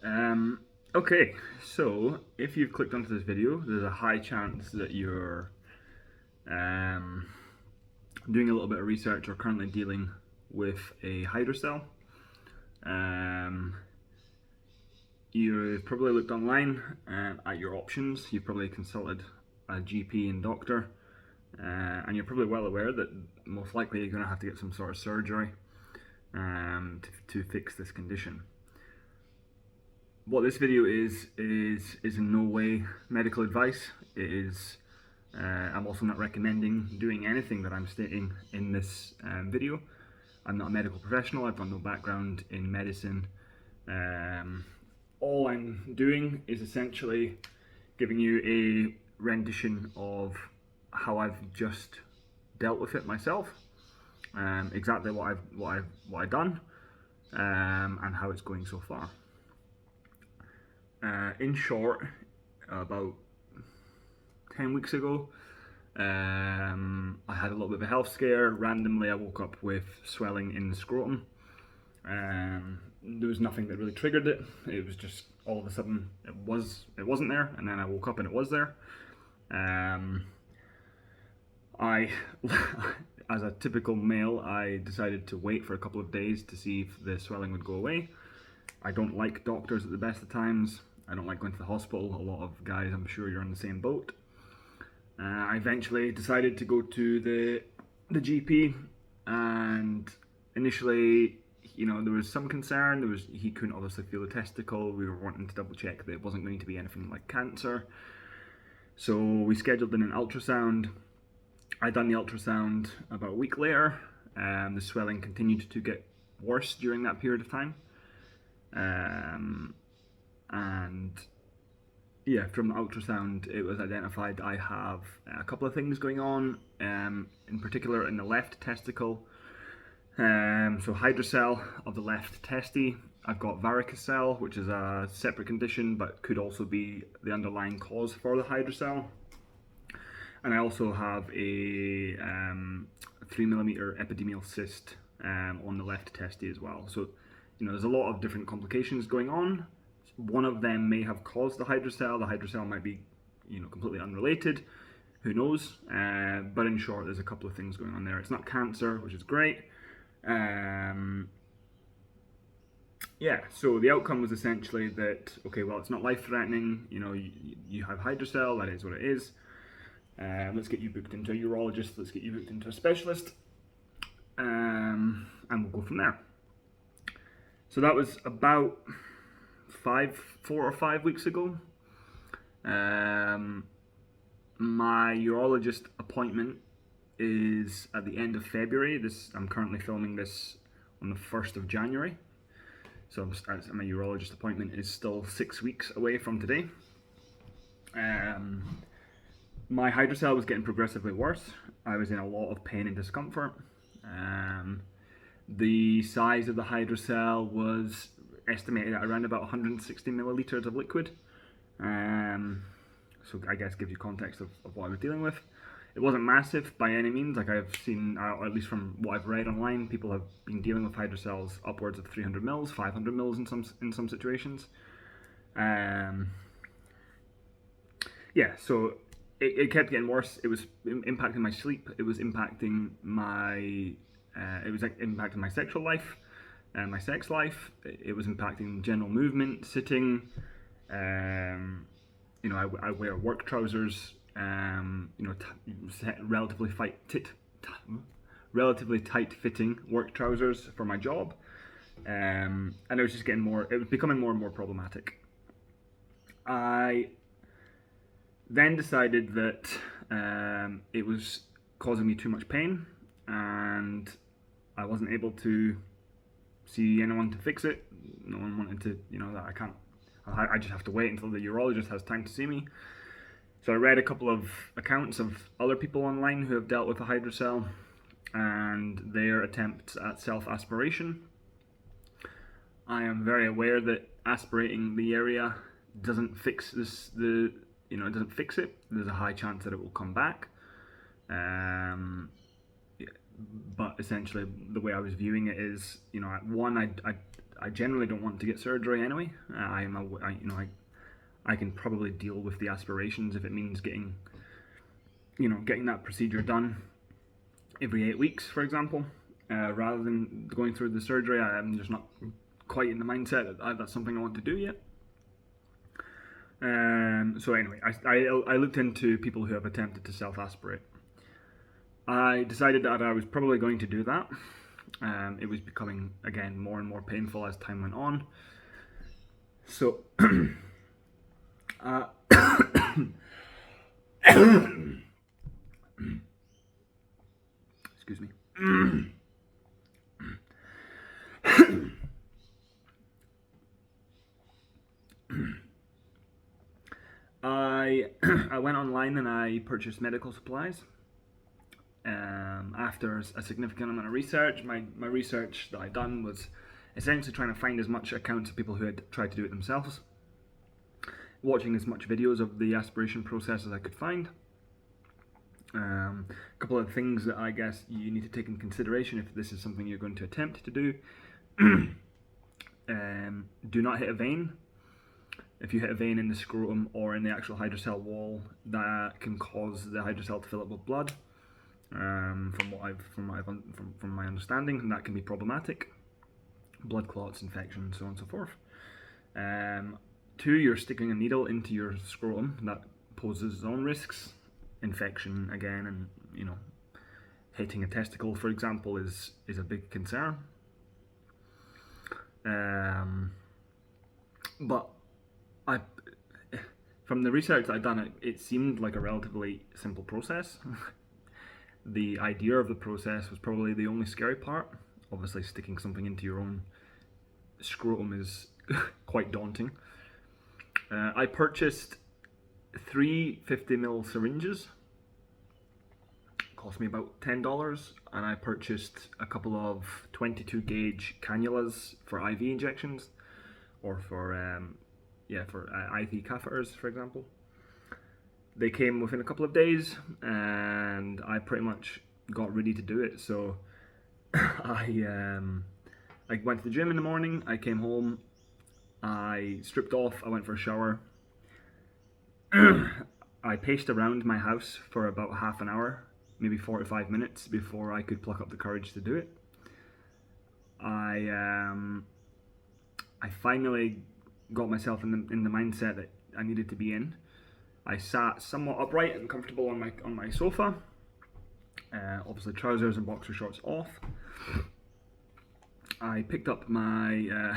Um, okay, so if you've clicked onto this video, there's a high chance that you're um, doing a little bit of research or currently dealing with a hydrocele. Um, you've probably looked online at your options. You've probably consulted a GP and doctor, and you're probably well aware that most likely you're going to have to get some sort of surgery to fix this condition. What this video is in no way medical advice. It is. I'm also not recommending doing anything that I'm stating in this video. I'm not a medical professional. I've got no background in medicine. All I'm doing is essentially giving you a rendition of how I've just dealt with it myself, exactly what I've done, and how it's going so far. In short, about 10 weeks ago, I had a little bit of a health scare. Randomly, I woke up with swelling in the scrotum. There was nothing that really triggered it. It was just all of a sudden it wasn't there, and then I woke up and it was there. I, as a typical male, I decided to wait for a couple of days to see if the swelling would go away. I don't like doctors at the best of times. I don't like going to the hospital. A lot of guys, I'm sure you're in the same boat. I eventually decided to go to the GP, and initially, there was some concern. He couldn't obviously feel the testicle. We were wanting to double check that it wasn't going to be anything like cancer. So we scheduled in an ultrasound. I done the ultrasound about a week later, and the swelling continued to get worse during that period of time. And yeah, from the ultrasound, it was identified I have a couple of things going on, in particular in the left testicle. So hydrocele of the left testy. I've got varicocele, which is a separate condition, but could also be the underlying cause for the hydrocele. And I also have a 3mm epididymal cyst on the left testy as well. So, there's a lot of different complications going on. One of them may have caused the hydrocele. The hydrocele might be, completely unrelated. Who knows? But in short, there's a couple of things going on there. It's not cancer, which is great. Yeah, so the outcome was essentially that, okay, well, it's not life-threatening. You have hydrocele, that is what it is. Let's get you booked into a urologist. Let's get you booked into a specialist. And we'll go from there. So that was about 4 or 5 weeks ago. My urologist appointment is at the end of February. I'm currently filming this on the 1st of January. So my urologist appointment is still 6 weeks away from today. My hydrocele was getting progressively worse. I was in a lot of pain and discomfort. The size of the hydrocele was estimated at around about 160 milliliters of liquid. So I guess gives you context of what I was dealing with. It wasn't massive by any means. Like I've seen, or at least from what I've read online, people have been dealing with hydroceles upwards of 300 mils, 500 mils in some situations. Yeah, so it kept getting worse. It was impacting my sleep. It was impacting my sexual life, my sex life. It was impacting general movement, sitting. I wear work trousers. Relatively tight-fitting work trousers for my job, and it was just getting more. It was becoming more and more problematic. I then decided that it was causing me too much pain, and I wasn't able to see anyone to fix it. No one wanted to, that I can't. I just have to wait until the urologist has time to see me. So I read a couple of accounts of other people online who have dealt with a hydrocele and their attempts at self-aspiration. I am very aware that aspirating the area doesn't fix this. It doesn't fix it. There's a high chance that it will come back. But essentially, the way I was viewing it is, I generally don't want to get surgery anyway. I can probably deal with the aspirations if it means getting that procedure done every 8 weeks, for example, rather than going through the surgery. I'm just not quite in the mindset that that's something I want to do yet. So anyway, I looked into people who have attempted to self-aspirate. I decided that I was probably going to do that. It was becoming, again, more and more painful as time went on. So, excuse me. I went online and I purchased medical supplies. After a significant amount of research, my research that I'd done was essentially trying to find as much accounts of people who had tried to do it themselves, watching as much videos of the aspiration process as I could find. A couple of things that I guess you need to take in consideration if this is something you're going to attempt to do. Do not hit a vein. If you hit a vein in the scrotum or in the actual hydrocele wall, that can cause the hydrocele to fill up with blood. From my understanding, and that can be problematic. Blood clots, infection, so on and so forth. 2, you're sticking a needle into your scrotum. That poses its own risks. Infection again, and hitting a testicle, for example, is a big concern. But from the research that I'd done, it seemed like a relatively simple process. The idea of the process was probably the only scary part. Obviously, sticking something into your own scrotum is quite daunting. I purchased 3 50ml syringes. It cost me about $10, and I purchased a couple of 22 gauge cannulas for IV injections, or for IV catheters, for example. They came within a couple of days, and I pretty much got ready to do it. So I went to the gym in the morning. I came home. I stripped off. I went for a shower. I paced around my house for about half an hour, maybe 45 minutes, before I could pluck up the courage to do it. I finally got myself in the mindset that I needed to be in. I sat somewhat upright and comfortable on my sofa. Obviously, trousers and boxer shorts off. I picked up my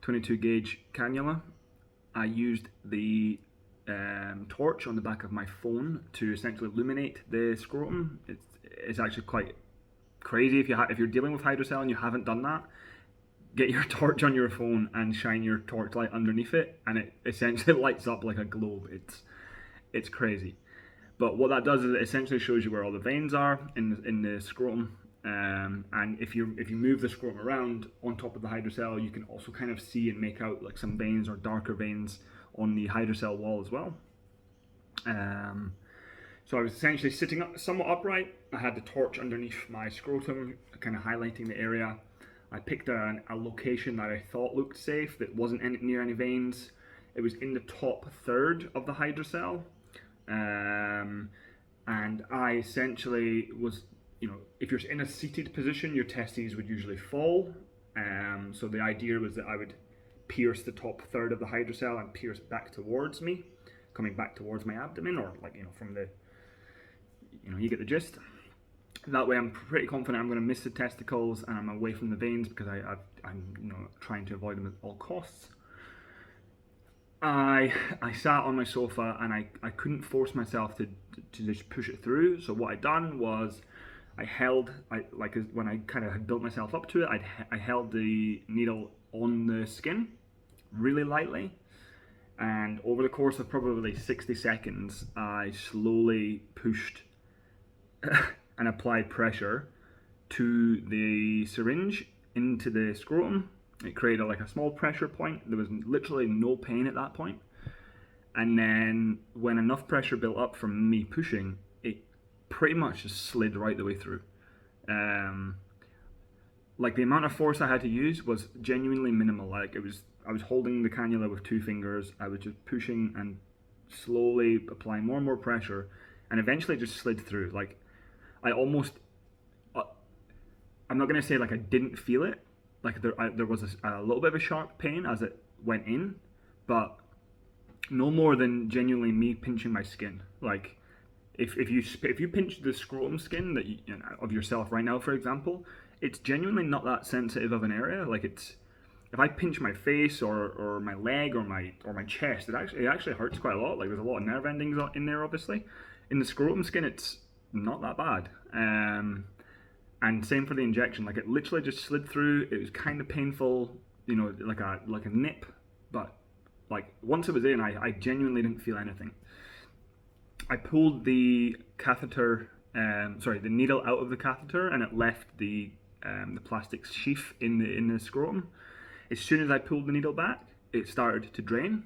22 gauge cannula. I used the torch on the back of my phone to essentially illuminate the scrotum. It's actually quite crazy if you're dealing with hydrocele and you haven't done that. Get your torch on your phone and shine your torchlight underneath it, and it essentially lights up like a globe. It's crazy. But what that does is it essentially shows you where all the veins are in the scrotum. And if you move the scrotum around on top of the hydrocele, you can also kind of see and make out like some veins or darker veins on the hydrocele wall as well. So I was essentially sitting up somewhat upright. I had the torch underneath my scrotum, kind of highlighting the area. I picked a location that I thought looked safe, that wasn't near any veins. It was in the top third of the hydrocele. And I essentially was, if you're in a seated position, your testes would usually fall. So the idea was that I would pierce the top third of the hydrocele and pierce back towards me, coming back towards my abdomen, or from the, you get the gist. That way I'm pretty confident I'm going to miss the testicles and I'm away from the veins, because I'm trying to avoid them at all costs. I sat on my sofa and I couldn't force myself to just push it through. So what I done was when I kind of had built myself up to it, I held the needle on the skin really lightly, and over the course of probably 60 seconds, I slowly pushed and applied pressure to the syringe into the scrotum. It created like a small pressure point. There was literally no pain at that point. And then when enough pressure built up from me pushing, it pretty much just slid right the way through. like the amount of force I had to use was genuinely minimal. Like I was holding the cannula with 2 fingers. I was just pushing and slowly applying more and more pressure, and eventually it just slid through. Like I almost, uh, I'm not gonna say like I didn't feel it. Like there was a little bit of a sharp pain as it went in, but no more than genuinely me pinching my skin. Like if you pinch the scrotum skin that you know, of yourself right now, for example, it's genuinely not that sensitive of an area. Like it's if I pinch my face or my leg or my chest, it actually hurts quite a lot. Like there's a lot of nerve endings in there, obviously. In the scrotum skin, it's not that bad. And same for the injection. Like it literally just slid through. It was kind of painful, you know, like a nip, but like once it was in, I genuinely didn't feel anything. I pulled the catheter, the needle out of the catheter, and it left the plastic sheath in the scrotum. As soon as I pulled the needle back, it started to drain.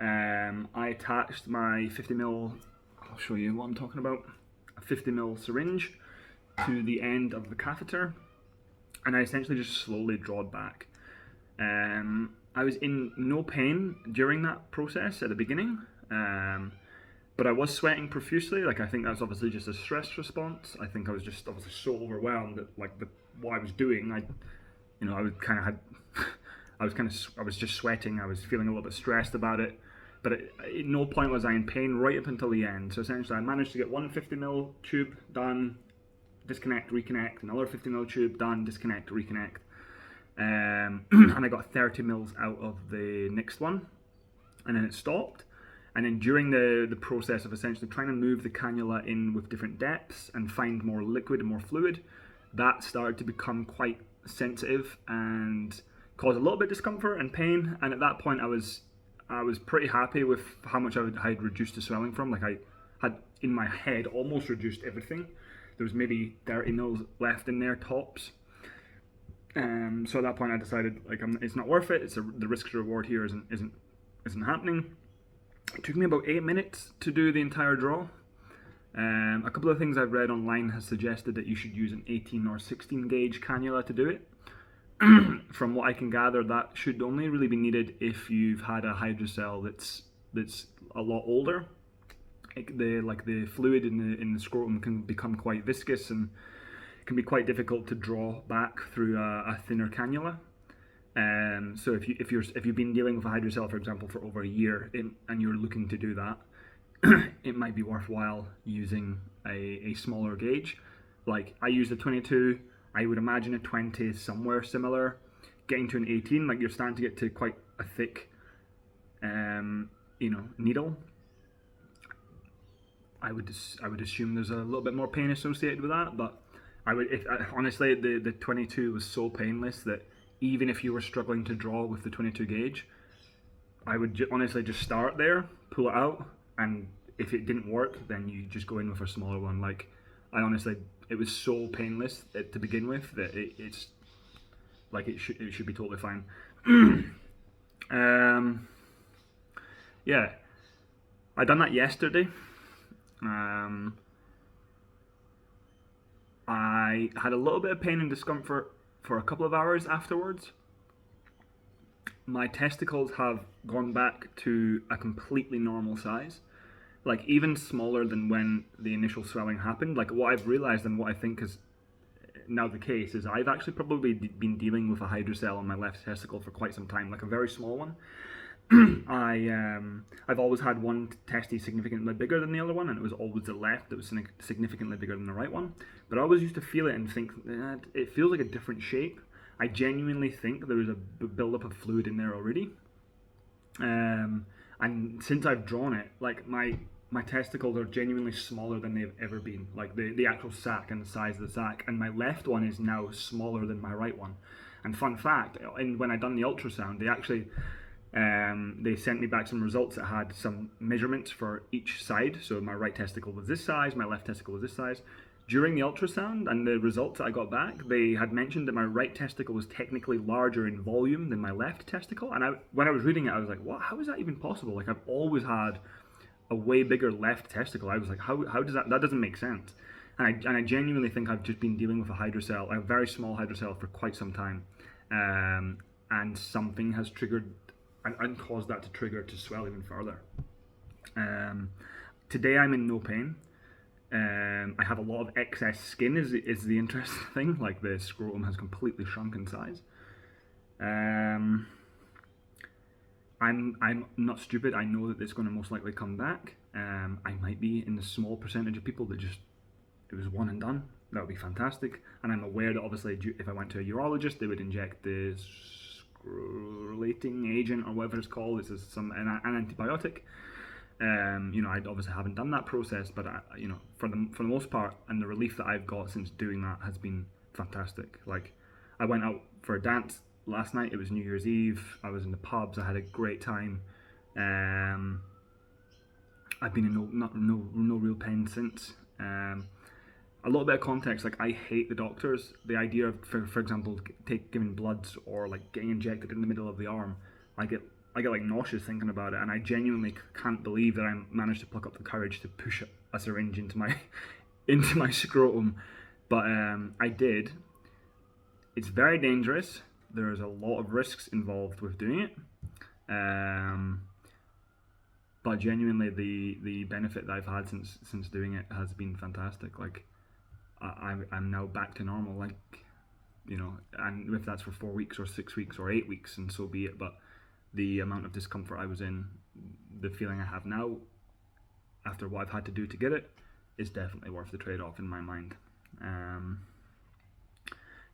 I attached my 50 ml. I'll show you what I'm talking about. A 50 ml syringe to the end of the catheter, and I essentially just slowly drawed back. I was in no pain during that process at the beginning, but I was sweating profusely. Like I think that's obviously just a stress response. I think I was just obviously so overwhelmed that like what I was doing, I was kind of had, I was just sweating. I was feeling a little bit stressed about it, but at no point was I in pain right up until the end. So essentially, I managed to get one 50 ml tube done, disconnect, reconnect, another 50 ml tube done, disconnect, reconnect. And I got 30 mils out of the next one, and then it stopped. And then during the process of essentially trying to move the cannula in with different depths and find more liquid and more fluid, that started to become quite sensitive and cause a little bit of discomfort and pain. And at that point, I was pretty happy with how much I had reduced the swelling from. Like I had in my head almost reduced everything. There was maybe 30 mils left in there tops. So at that point, I decided like it's not worth it. The risk to reward here isn't happening. It took me about 8 minutes to do the entire draw. A couple of things I've read online has suggested that you should use an 18 or 16 gauge cannula to do it. From what I can gather, that should only really be needed if you've had a hydrocele that's a lot older. The fluid in the scrotum can become quite viscous and can be quite difficult to draw back through a thinner cannula. So if you've been dealing with a hydrocele, for example, for over a year and you're looking to do that, it might be worthwhile using a smaller gauge. Like I used a 22. I would imagine a 20 is somewhere similar. Getting to an 18, like you're starting to get to quite a thick, needle. I would assume there's a little bit more pain associated with that, but honestly, the 22 was so painless that even if you were struggling to draw with the 22 gauge, I would honestly just start there, pull it out, and if it didn't work, then you just go in with a smaller one. Like, it was so painless to begin with that it's like it should be totally fine. Yeah, I done that yesterday. I had a little bit of pain and discomfort for a couple of hours afterwards. My testicles have gone back to a completely normal size, like even smaller than when the initial swelling happened. Like what I've realized and what I think is now the case is I've actually probably been dealing with a hydrocele on my left testicle for quite some time, like a very small one. I've always had one testy significantly bigger than the other one, and it was always the left that was significantly bigger than the right one. But I always used to feel it and think it feels like a different shape. I genuinely think there is a buildup of fluid in there already. And since I've drawn it, like my testicles are genuinely smaller than they've ever been. Like the actual sac and the size of the sac, and my left one is now smaller than my right one. And fun fact, when I done the ultrasound, they sent me back some results that had some measurements for each side. So my right testicle was this size, my left testicle was this size. During the ultrasound and the results that I got back, they had mentioned that my right testicle was technically larger in volume than my left testicle. And when I was reading it, I was like, what? How is that even possible? Like, I've always had a way bigger left testicle. I was like, how does that doesn't make sense. And I genuinely think I've just been dealing with a hydrocele, a very small hydrocele, for quite some time, and something has triggered and caused that to trigger to swell even further. Um, Today I'm in no pain. I have a lot of excess skin is the interesting thing. Like the scrotum has completely shrunk in size. I'm not stupid. I know that it's going to most likely come back. I might be in the small percentage of people that just it was one and done. That would be fantastic. And I'm aware that obviously if I went to a urologist, they would inject the sclerolating agent or whatever it's called. This is an antibiotic. I obviously haven't done that process, but for the most part, and the relief that I've got since doing that has been fantastic. Like, I went out for a dance last night. It was New Year's Eve. I was in the pubs. I had a great time. I've been in no real pain since. A little bit of context, like I hate the doctors. The idea of, for example, giving bloods or like getting injected in the middle of the arm, I get like nauseous thinking about it, and I genuinely can't believe that I managed to pluck up the courage to push a syringe into my into my scrotum. But I did. It's very dangerous. There's a lot of risks involved with doing it. But genuinely, the benefit that I've had since doing it has been fantastic. Like, I'm now back to normal. Like, and if that's for 4 weeks or 6 weeks or 8 weeks, and so be it. But the amount of discomfort I was in, the feeling I have now, after what I've had to do to get it, is definitely worth the trade-off in my mind.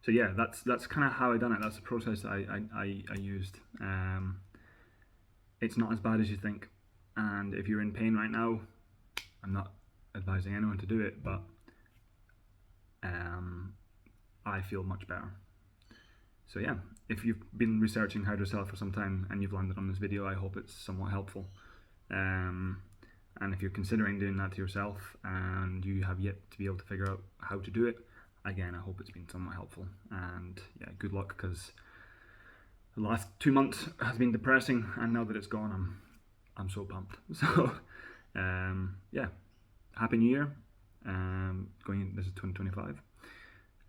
So yeah, that's kind of how I done it. That's the process I used. It's not as bad as you think, and if you're in pain right now, I'm not advising anyone to do it, but I feel much better. So yeah, if you've been researching Hydrocele for some time and you've landed on this video, I hope it's somewhat helpful. And if you're considering doing that to yourself and you have yet to be able to figure out how to do it, again, I hope it's been somewhat helpful. And yeah, good luck, because the last 2 months has been depressing, and now that it's gone, I'm so pumped. So yeah, Happy New Year. This is 2025.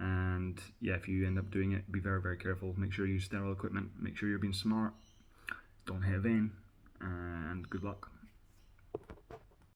And yeah, if you end up doing it, be very, very careful. Make sure you use sterile equipment. Make sure you're being smart. Don't hit a vein. And good luck.